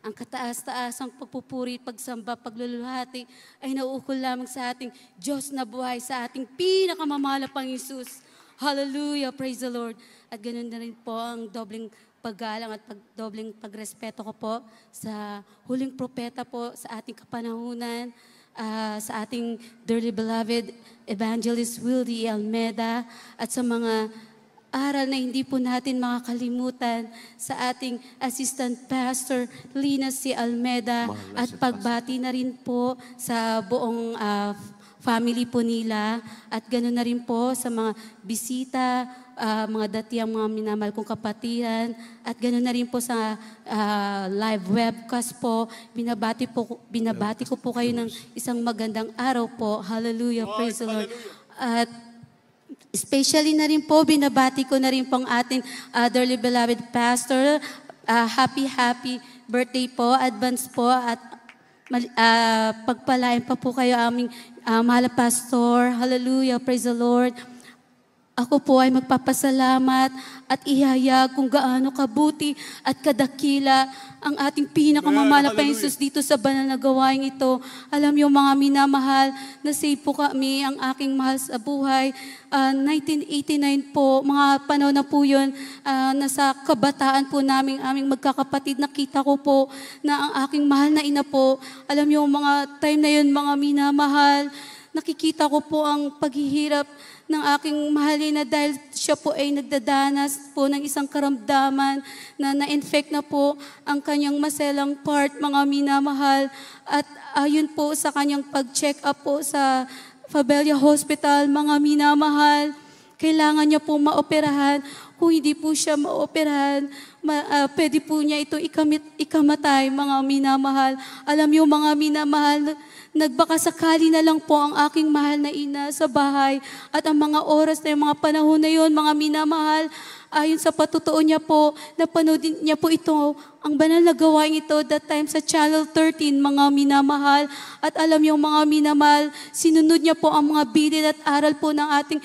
ang kataas-taasang pagpupuri, pagsamba, pagluluhati ay nauukol lamang sa ating Diyos na buhay, sa ating pinakamamahal na Panginoon. Hallelujah, praise the Lord. At ganun na rin po ang dobleng paggalang at dobleng pagrespeto ko po sa huling propeta po sa ating kapanahunan, sa ating dearly beloved Evangelist Wildy Almeida, at sa mga aral na hindi po natin makakalimutan sa ating Assistant Pastor Lina C. Almeida, at pagbati na rin po sa buong family po nila, at ganoon na rin po sa mga bisita, mga datiang mga minamahal kong kapatiran, at ganoon na rin po sa live webcast po. Binabati ko po kayo ng isang magandang araw po. Hallelujah, praise the Lord. At especially na rin po, binabati ko na rin pong ating dearly beloved pastor. Happy birthday po, advance po, at pagpalain pa po kayo aming mahal na pastor. Hallelujah, praise the Lord. Ako po ay magpapasalamat at ihayag kung gaano kabuti at kadakila ang ating pinakamamahal na Panginoon dito sa banal na gawain ito. Alam niyo mga minamahal, na-save po kami, ang aking mahal sa buhay. 1989 po, mga panahon na po yun, nasa kabataan po namin, aming magkakapatid, nakita ko po na ang aking mahal na ina po, alam niyo mga time na yun, mga minamahal, nakikita ko po ang paghihirap ng aking mahalina dahil siya po ay nagdadanas po ng isang karamdaman na na-infect na po ang kanyang maselang part, mga minamahal. At ayon po sa kanyang pag-check up po sa Fabella Hospital, mga minamahal, kailangan niya po maoperahan. Kung hindi po siya maoperahan, pwede po niya ito ikamatay, mga minamahal. Alam niyo mga minamahal, nagbakasakali na lang po ang aking mahal na ina sa bahay, at ang mga oras na yung mga panahon na yun, mga minamahal, ayon sa patutuon niya po, napanood niya po ito, ang banal na gawain ito, that time sa Channel 13, mga minamahal. At alam niyo mga minamahal, sinunod niya po ang mga bilin at aral po ng ating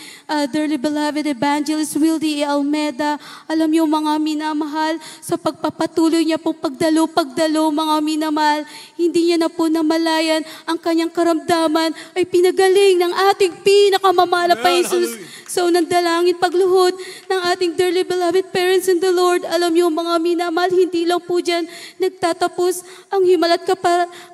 dearly beloved Evangelist Wildy Almeida. Alam niyo mga minamahal, sa pagpapatuloy niya po pagdalo, mga minamahal, hindi niya na po namalayan ang kanyang karamdaman ay pinagaling ng ating pinakamamahal na Panginoon. So, nandalangin pagluhod ng ating dearly beloved parents in the Lord. Alam niyo mga minamahal, hindi lang po dyan nagtatapos ang himala at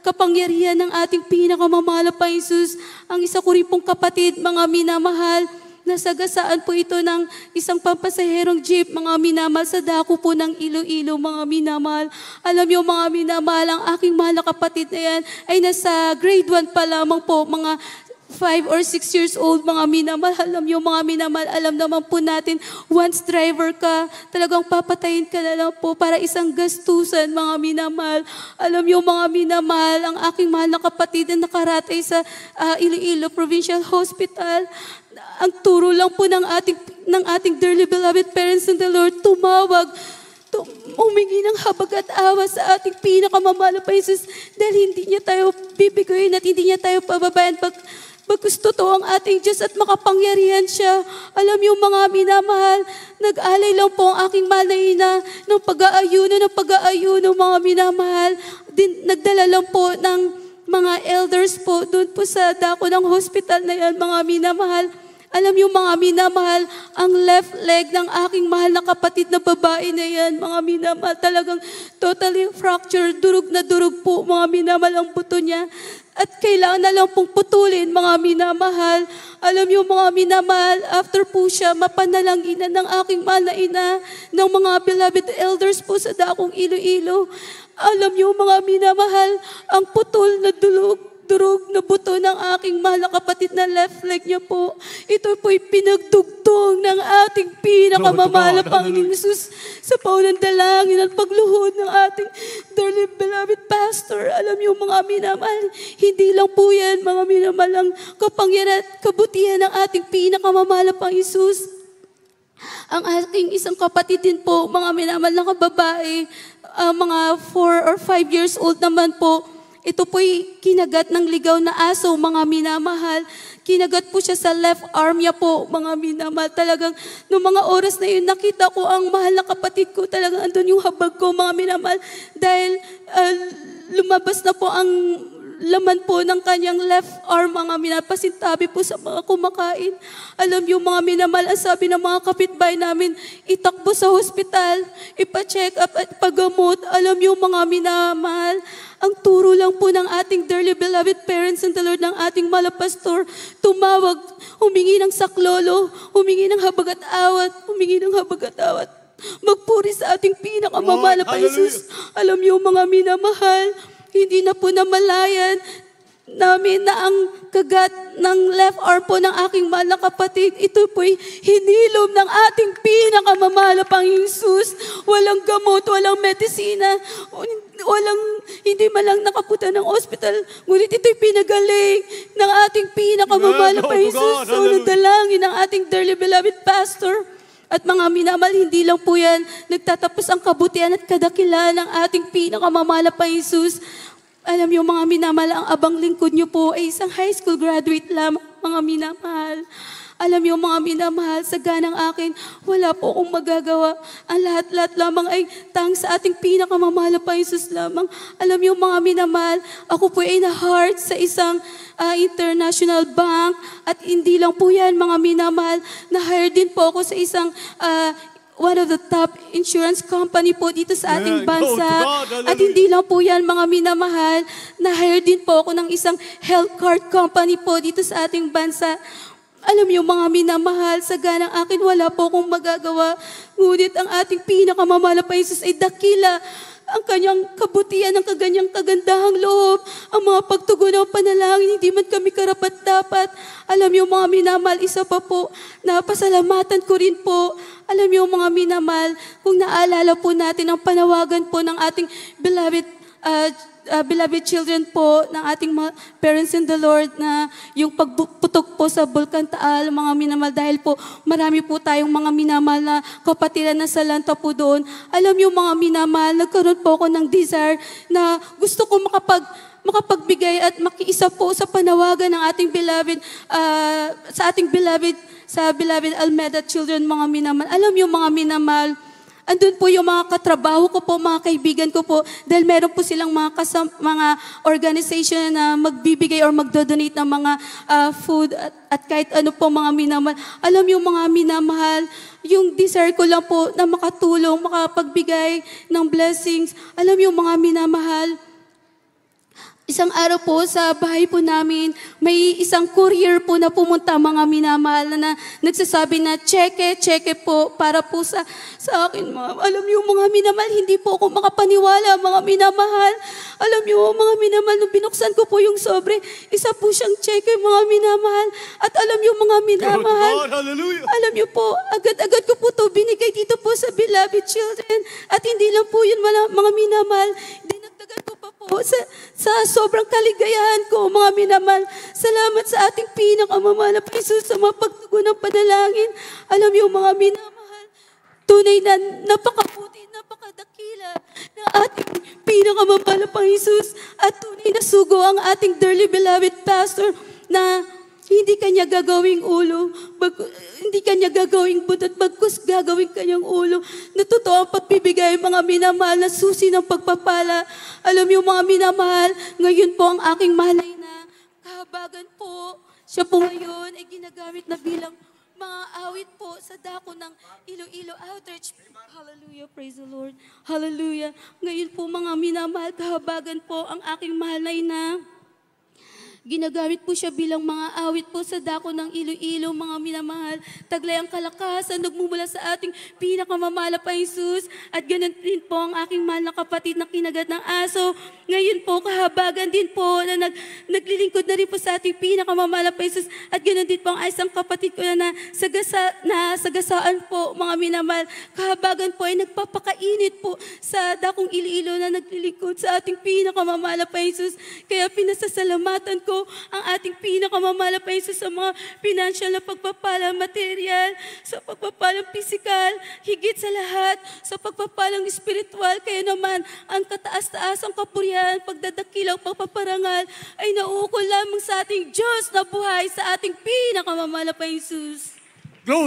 kapangyarihan ng ating pinakamamahal na Panginoon. Ang isa ko rin pong kapatid, mga minamahal, nasagasaan po ito ng isang pampasaherong jeep, mga minamahal, sa dako po ng Iloilo, mga minamahal. Alam niyo mga minamahal, ang aking mahal na kapatid na yan ay nasa grade 1 pa lamang po, mga 5 or 6 years old, mga minamahal. Alam niyo mga minamahal, alam naman po natin, once driver ka, talagang papatayin ka na lang po para isang gastusan, mga minamahal. Alam niyo mga minamahal, ang aking mahal na kapatid na nakaratay sa Iloilo Provincial Hospital, ang turo lang po ng ating dearly beloved parents in the Lord, tumawag, humingi ng habag at awa sa ating pinakamamahal na Panginoon, dahil hindi niya tayo bibigoyin at hindi niya tayo pababayan pag gusto to ang ating Diyos at makapangyarihan siya. Alam niyo mga minamahal, nag-alay lang po ang aking mahal na ina ng pag-aayuno, mga minamahal. Nagdala lang po ng mga elders po doon po sa dako ng hospital na yan, mga minamahal. Alam niyo mga minamahal, ang left leg ng aking mahal na kapatid na babae na yan, mga minamahal, talagang totally fractured, durog na durog po, mga minamahal, ang buto niya. At kailangan na lang pong putulin, mga minamahal. Alam niyo mga minamahal, after po siya, mapanalanginan ng aking mahal na ina, ng mga beloved elders po sa dakong Iloilo. Alam niyo mga minamahal, ang putol na durog na buto ng aking mahal na kapatid na left leg niya po, ito po'y pinagdugtong ng ating pinakamamahal na Panginoon Jesus sa paunang dalangin at pagluhod ng ating dearly beloved pastor. Alam niyo mga minamahal, hindi lang po yan mga minamahal ang kapangyarihan at kabutihan ng ating pinakamamahal na Panginoon Jesus. Ang aking isang kapatid din po, mga minamahal na kababae, mga 4 or 5 years old naman po, Ito po'y kinagat ng ligaw na aso, mga minamahal. Kinagat po siya sa left arm niya po, mga minamahal. Talagang, noong mga oras na yun, nakita ko ang mahal na kapatid ko. Talagang andun yung habag ko, mga minamahal. Dahil lumabas na po ang laman po ng kanyang left arm, mga minamahal. Pasintabi po sa mga kumakain. Alam yung mga minamahal, ang sabi ng mga kapitbahay namin, itakbo sa hospital, ipa-check up at pagamot. Alam yung mga minamahal, ang turo lang po ng ating dearly beloved parents in the Lord, ng ating malapastor, tumawag, humingi ng saklolo, humingi ng habag at awat, humingi ng habag at awat. Magpuri sa ating pinakamamahal na Jesus. Alam niyo mga minamahal, hindi na po namalayan namin na ang kagat ng left arm po ng aking mahal na kapatid, ito po'y hinilom ng ating pinakamamahal na Panginoong Jesus. Walang gamot, walang medisina, hindi man lang nakapunta ng hospital, ngunit ito'y pinagaling ng ating pinakamamahal na Panginoong Jesus. So, nadalangin ng ating dearly beloved pastor. At mga minamahal, hindi lang po yan nagtatapos ang kabutihan at kadakilaan ng ating pinakamamahal na Panginoong Jesus. Alam niyo mga minamahal, ang abang lingkod niyo po ay isang high school graduate lamang, mga minamahal. Alam niyo mga minamahal, sa ganang akin, wala po akong magagawa. Ang lahat-lahat lamang ay tang sa ating pinakamamahal na Panginoong Jesus lamang. Alam niyo mga minamahal, ako po ay na-heart sa isang international bank. At hindi lang po yan mga minamahal, na-hire din po ako sa isang one of the top insurance company po dito sa ating bansa. At hindi lang po yan mga minamahal, na-hire din po ako ng isang health card company po dito sa ating bansa. Alam niyo mga minamahal, sa ganang akin wala po akong magagawa. Ngunit ang ating pinakamamahal na Jesus ay dakila. Ang kanyang kabutihan, ang kaganyang kagandahang loob, ang mga pagtugon ng panalangin, hindi man kami karapat-dapat. Alam niyo mga minamahal, isa pa po, napasalamatan ko rin po. Alam niyo mga minamahal, kung naalala po natin ang panawagan po ng ating beloved children po, ng ating parents in the Lord, na yung pagputok po sa Bulkan Taal, mga minamahal, dahil po marami po tayong mga minamahal na kapatiran na salanta po doon. Alam niyo mga minamahal, nagkaroon po ako ng desire na gusto ko makapagbigay at makiisa po sa panawagan ng ating beloved, sa beloved Almeda children, mga minamahal. Alam niyo mga minamahal, andun po yung mga katrabaho ko po, mga kaibigan ko po, dahil meron po silang mga organization na magbibigay or magdodonate ng mga food at kahit ano po mga minamahal. Alam yung mga minamahal, yung desire ko lang po na makatulong, makapagbigay ng blessings. Alam yung mga minamahal, isang araw po sa bahay po namin, may isang courier po na pumunta, mga minamahal, na nagsasabi na cheque po para po sa akin. Alam niyo mga minamahal, hindi po ako makapaniwala, mga minamahal. Alam niyo mga minamahal, nung binuksan ko po yung sobre, isa po siyang cheque, mga minamahal. At alam niyo mga minamahal, alam niyo po, agad-agad ko po to binigay dito po sa beloved children. At hindi lang po yun mga minamahal, dinagdagan ko pa po sa sobrang kaligayahan ko, mga minamahal. Salamat sa ating pinakamamahal na Jesus sa mga pagtugon ng panalangin. Alam niyo mga minamahal, tunay na napakabuti, napakadakila na ating pinakamamahal na Jesus, at tunay na sugo ang ating dearly beloved pastor na hindi kanya gagawing ulo, hindi kanya gagawing butot, bagkus gagawing kanyang ulo. Na totoo ang pagbibigay, mga minamahal, na susi ng pagpapala. Alam niyo mga minamahal, ngayon po ang aking malay na kahabagan po, siya po ngayon ay ginagamit na bilang mga awit po sa dako ng Iloilo Outreach. Hallelujah, praise the Lord. Hallelujah. Ngayon po mga minamahal, kahabagan po ang aking malay na ginagamit po siya bilang mga awit po sa dako ng Iloilo, mga minamahal. Taglay ang kalakasan, nagmumula sa ating pinakamamahal na Jesus. At ganun din po ang aking mahal na kapatid na kinagat ng aso. Ngayon po, kahabagan din po na naglilingkod na rin po sa ating pinakamamahal na Jesus. At ganun din po ang isang kapatid ko na sagasaan po, mga minamahal. Kahabagan po ay nagpapakainit po sa dakong Iloilo na naglilingkod sa ating pinakamamahal na Jesus. Kaya pinasasalamatan ko puso ang ating pinakamamahal na Panginoon sa mga financial na pagpapalang material, sa pagpapalang pisikal, higit sa lahat, sa pagpapalang espiritual. Kaya naman, ang kataas-taas, ang kapurihan, pagdadakilang, pagpaparangal ay nauukol lamang sa ating Diyos na buhay, sa ating pinakamamahal na Panginoon Jesus.